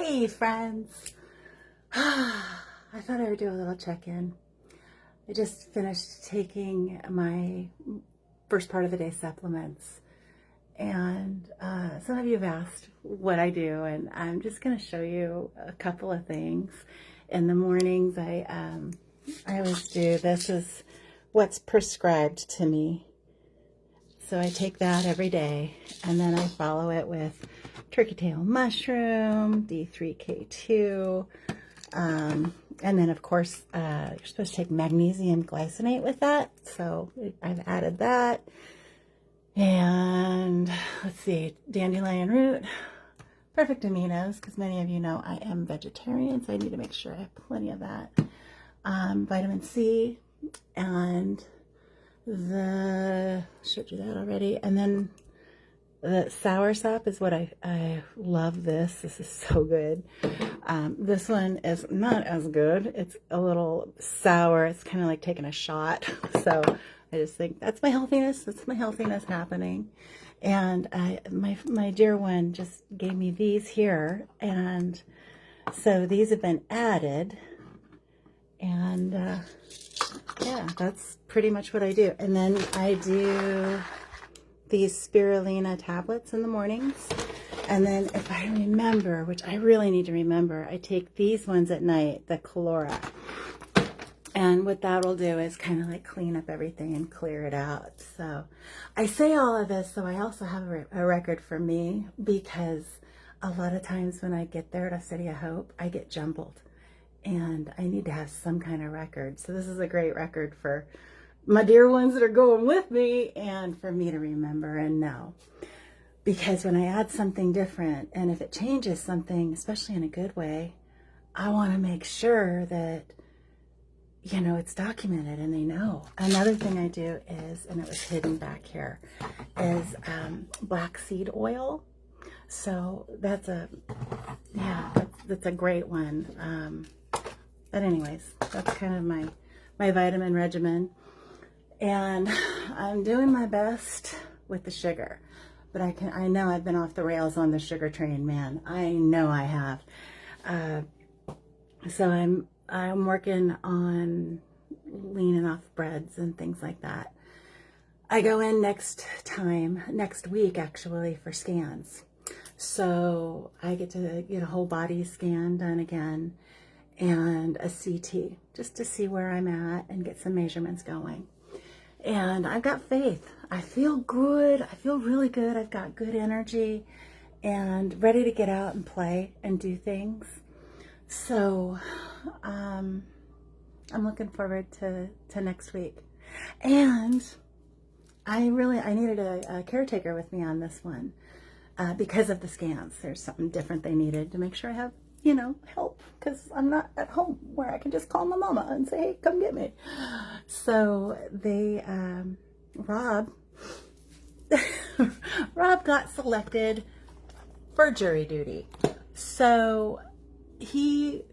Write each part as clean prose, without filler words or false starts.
Hey friends, I thought I would do a little check-in. I just finished taking my first part of the day supplements, and some of you have asked what I do, and I'm just going to show you a couple of things. In the mornings, I always do, this is what's prescribed to me. So I take that every day, and then I follow it with turkey tail mushroom, D3K2, and then of course you're supposed to take magnesium glycinate with that, so I've added that. And let's see, dandelion root, perfect aminos, because many of you know I am vegetarian, so I need to make sure I have plenty of that. Vitamin C, and showed you that already. And then the soursop is what I love. This is so good. This one is not as good. It's a little sour. It's kind of like taking a shot. So I just think that's my healthiness. That's my healthiness happening. And my dear one just gave me these here, and so these have been added. And yeah, that's pretty much what I do. And then I do these spirulina tablets in the mornings. And then if I remember, which I really need to remember, I take these ones at night, the Calora. And what that will do is kind of like clean up everything and clear it out. So I say all of this so I also have a record for me, because a lot of times when I get there to City of Hope, I get jumbled. And I need to have some kind of record. So this is a great record for my dear ones that are going with me, and for me to remember and know. Because when I add something different, and if it changes something, especially in a good way, I want to make sure that, you know, it's documented and they know. Another thing I do is, and it was hidden back here, is black seed oil. So that's a great one. But anyways, that's kind of my vitamin regimen. And I'm doing my best with the sugar. But I know I've been off the rails on the sugar train, man. I know I have. So I'm working on leaning off breads and things like that. I go in next week actually, for scans. So I get to get a whole body scan done again, and a CT, just to see where I'm at and get some measurements going. And I've got faith. I feel good. I feel really good. I've got good energy and ready to get out and play and do things. So I'm looking forward to next week. And I needed a caretaker with me on this one, because of the scans. There's something different they needed to make sure I have, you know, help, because I'm not at home where I can just call my mama and say, hey, come get me. So they, Rob got selected for jury duty. So you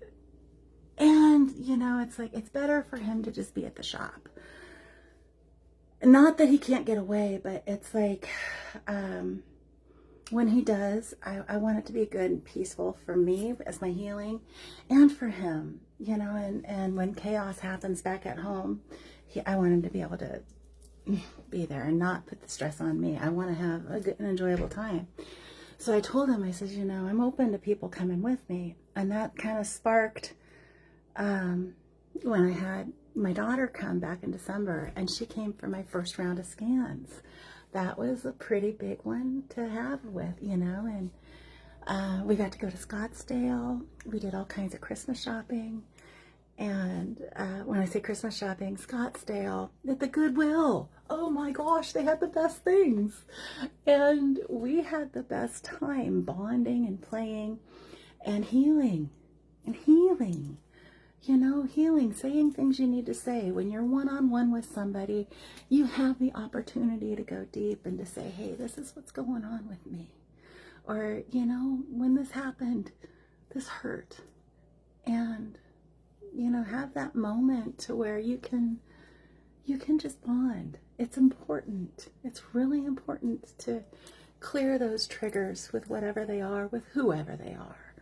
know, it's like, it's better for him to just be at the shop. Not that he can't get away, but it's like, when he does, I want it to be good and peaceful for me as my healing, and for him, you know, and when chaos happens back at home, I want him to be able to be there and not put the stress on me. I want to have a good and enjoyable time. So I told him, I said, you know, I'm open to people coming with me. And that kind of sparked when I had my daughter come back in December, and she came for my first round of scans. That was a pretty big one to have with, you know, and we got to go to Scottsdale. We did all kinds of Christmas shopping. And when I say Christmas shopping, Scottsdale, at the Goodwill. Oh my gosh, they had the best things. And we had the best time bonding and playing and healing. You know, healing, saying things you need to say. When you're one-on-one with somebody, you have the opportunity to go deep and to say, hey, this is what's going on with me. Or, you know, when this happened, this hurt. And, you know, have that moment to where you can just bond. It's important. It's really important to clear those triggers with whatever they are, with whoever they are.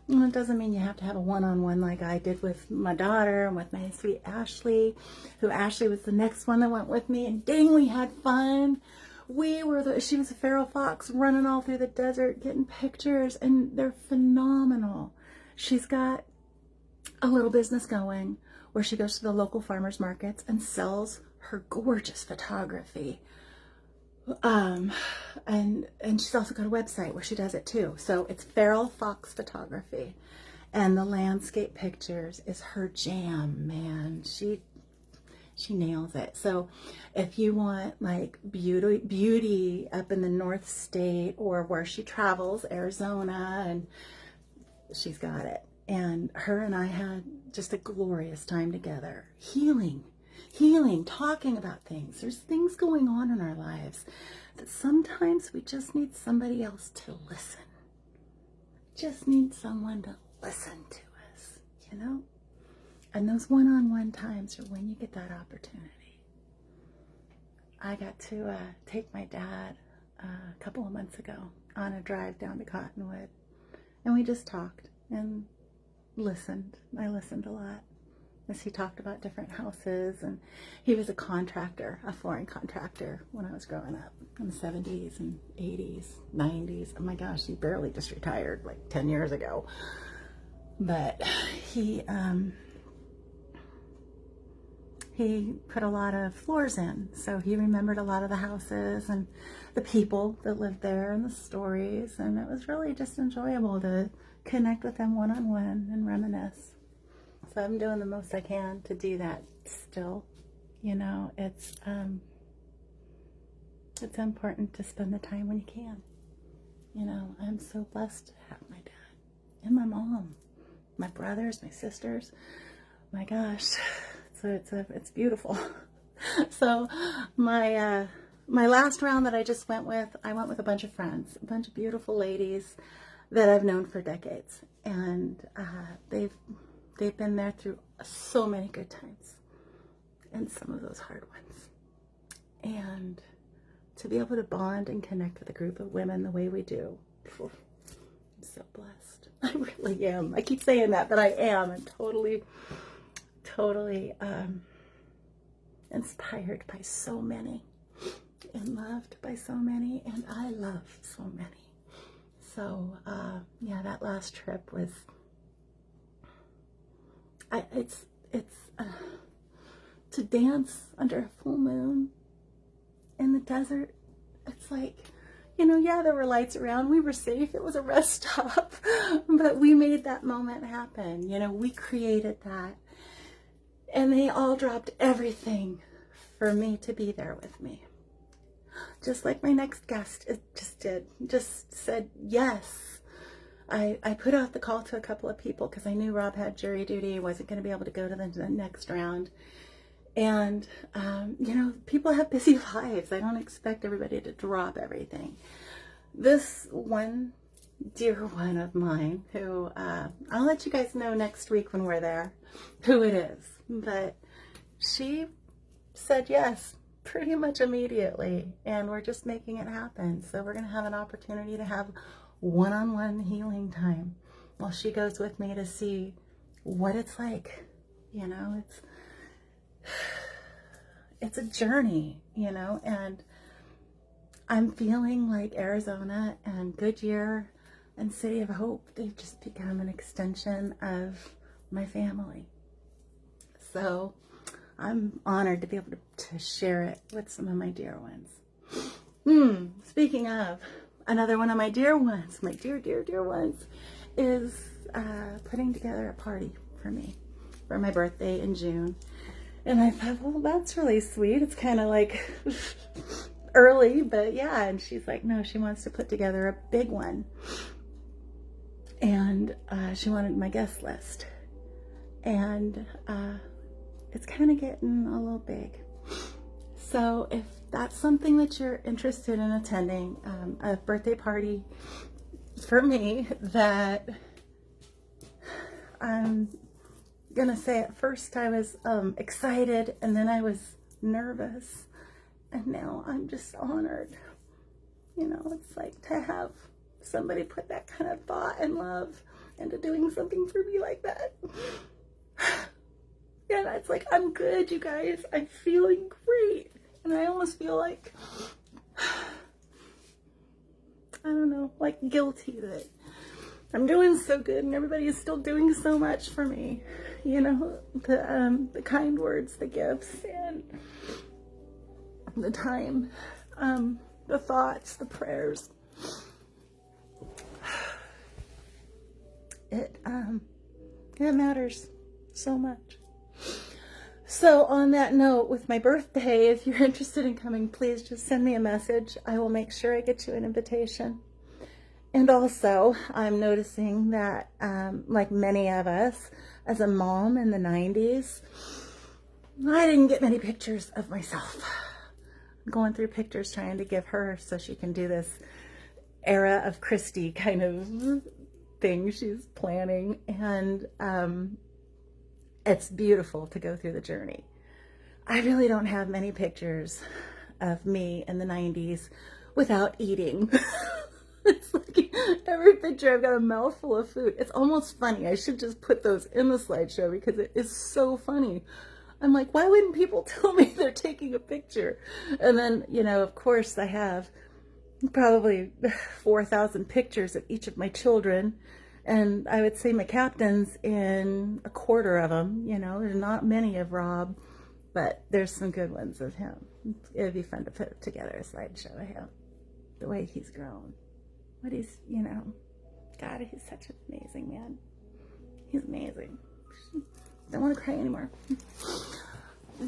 Well, it doesn't mean you have to have a one-on-one like I did with my daughter and with my sweet Ashley, who Ashley was the next one that went with me, and dang, we had fun. She was a feral fox running all through the desert getting pictures, and they're phenomenal. She's got a little business going where she goes to the local farmers markets and sells her gorgeous photography. And she's also got a website where she does it too. So it's Feral Fox Photography, and the landscape pictures is her jam, man. She nails it. So if you want like beauty up in the North State or where she travels, Arizona, and she's got it. And her and I had just a glorious time together, healing, talking about things. There's things going on in our lives that sometimes we just need somebody else to listen. Just need someone to listen to us, you know? And those one-on-one times are when you get that opportunity. I got to take my dad a couple of months ago on a drive down to Cottonwood, and we just talked and listened. I listened a lot as he talked about different houses, and he was a contractor, a flooring contractor when I was growing up in the 70s and 80s, 90s. Oh my gosh, he barely just retired like 10 years ago. But he put a lot of floors in, so he remembered a lot of the houses and the people that lived there and the stories, and it was really just enjoyable to connect with them one-on-one and reminisce. So I'm doing the most I can to do that still. You know, it's important to spend the time when you can. You know, I'm so blessed to have my dad and my mom, my brothers, my sisters. My gosh, it's beautiful. So my last round that I just went with, I went with a bunch of friends, a bunch of beautiful ladies that I've known for decades, and they've been there through so many good times and some of those hard ones. And to be able to bond and connect with a group of women the way we do, I'm so blessed. I really am. I keep saying that, but I am. I'm totally inspired by so many and loved by so many, and I love so many. So yeah, that last trip was it's to dance under a full moon in the desert. It's like, you know, yeah, there were lights around, we were safe, it was a rest stop, but we made that moment happen. You know, we created that, and they all dropped everything for me to be there with me. Just like my next guest just said yes. I put out the call to a couple of people because I knew Rob had jury duty, wasn't going to be able to go to the next round. And, you know, people have busy lives. I don't expect everybody to drop everything. This one dear one of mine who, I'll let you guys know next week when we're there who it is. But she said yes pretty much immediately, and we're just making it happen. So we're going to have an opportunity to have one-on-one healing time while she goes with me to see what it's like. You know, it's a journey, you know, and I'm feeling like Arizona and Goodyear and City of Hope, they've just become an extension of my family. So I'm honored to be able to share it with some of my dear ones. Speaking of, another one of my dear ones, my dear ones, is putting together a party for me for my birthday in June. And I thought, well, that's really sweet. It's kind of like early, but yeah. And she's like, no, she wants to put together a big one. And she wanted my guest list. And it's kind of getting a little big. So if that's something that you're interested in attending, a birthday party for me that I'm gonna say at first I was excited, and then I was nervous, and now I'm just honored. You know, it's like to have somebody put that kind of thought and love into doing something for me like that. And it's like, I'm good, you guys. I'm feeling great. And I almost feel like, I don't know, like guilty that I'm doing so good and everybody is still doing so much for me. You know, the kind words, the gifts, and the time, the thoughts, the prayers. It matters so much. So on that note, with my birthday, if you're interested in coming, please just send me a message. I will make sure I get you an invitation. And also, I'm noticing that, like many of us, as a mom in the 90s, I didn't get many pictures of myself. I'm going through pictures trying to give her so she can do this era of Christy kind of thing she's planning. And it's beautiful to go through the journey. I really don't have many pictures of me in the 90s without eating. It's like every picture I've got a mouthful of food. It's almost funny. I should just put those in the slideshow because it is so funny. I'm like, why wouldn't people tell me they're taking a picture? And then, you know, of course I have probably 4,000 pictures of each of my children. And I would say my captain's in a quarter of them. You know, there's not many of Rob, but there's some good ones of him. It'd be fun to put together a slideshow of him, the way he's grown. What he's, you know, God, he's such an amazing man. He's amazing. Don't want to cry anymore.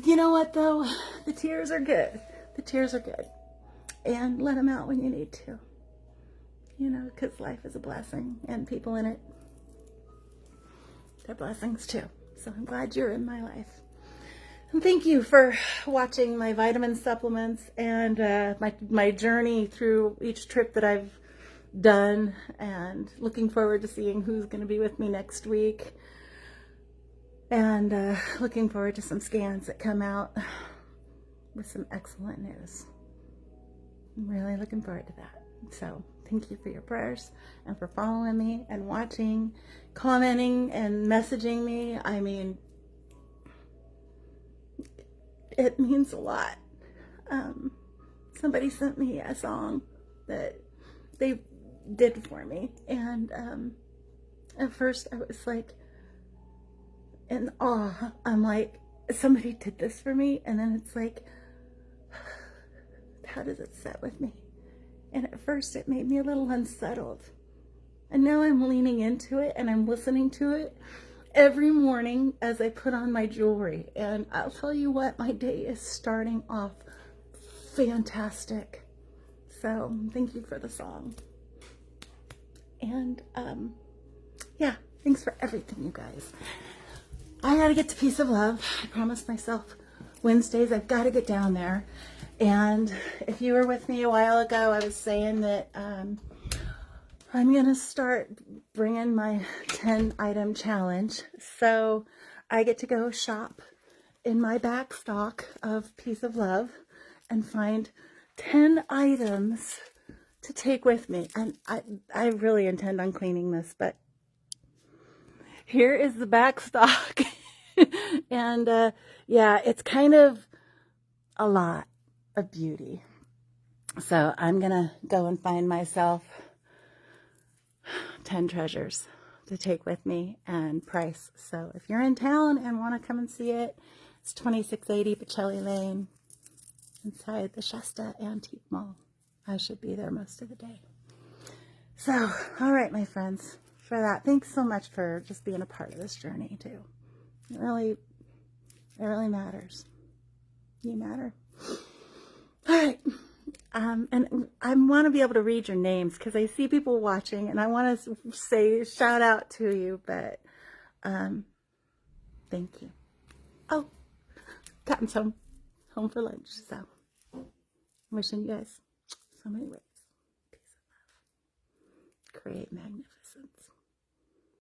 You know what, though? The tears are good. The tears are good. And let them out when you need to. You know, because life is a blessing. And people in it, they're blessings too. So I'm glad you're in my life. And thank you for watching my vitamin supplements and my journey through each trip that I've done, and looking forward to seeing who's going to be with me next week, and looking forward to some scans that come out with some excellent news. I'm really looking forward to that. So thank you for your prayers and for following me and watching, commenting and messaging me. I mean, it means a lot. Somebody sent me a song that they did for me, and at first I was like in awe. I'm like, somebody did this for me, and then it's like, how does it sit with me? And at first it made me a little unsettled, and now I'm leaning into it and I'm listening to it every morning as I put on my jewelry. And I'll tell you what, my day is starting off fantastic. So thank you for the song. And yeah, thanks for everything, you guys. I gotta get to Peace of Love. I promised myself Wednesdays I've got to get down there. And if you were with me a while ago, I was saying that I'm gonna start bringing my 10 item challenge. So I get to go shop in my back stock of Peace of Love and find 10 items to take with me. And I really intend on cleaning this, but here is the back stock. And yeah, it's kind of a lot of beauty. So I'm gonna go and find myself 10 treasures to take with me and price. So if you're in town and want to come and see it, it's 2680 Pacelli Lane inside the Shasta Antique Mall. I should be there most of the day. So, all right, my friends, for that, thanks so much for just being a part of this journey too. It really matters. You matter. All right. And I want to be able to read your names because I see people watching and I want to say shout out to you, but thank you. Oh, Cotton's home for lunch. So I'm wishing you guys so many ways. Peace and love. Create magnificence.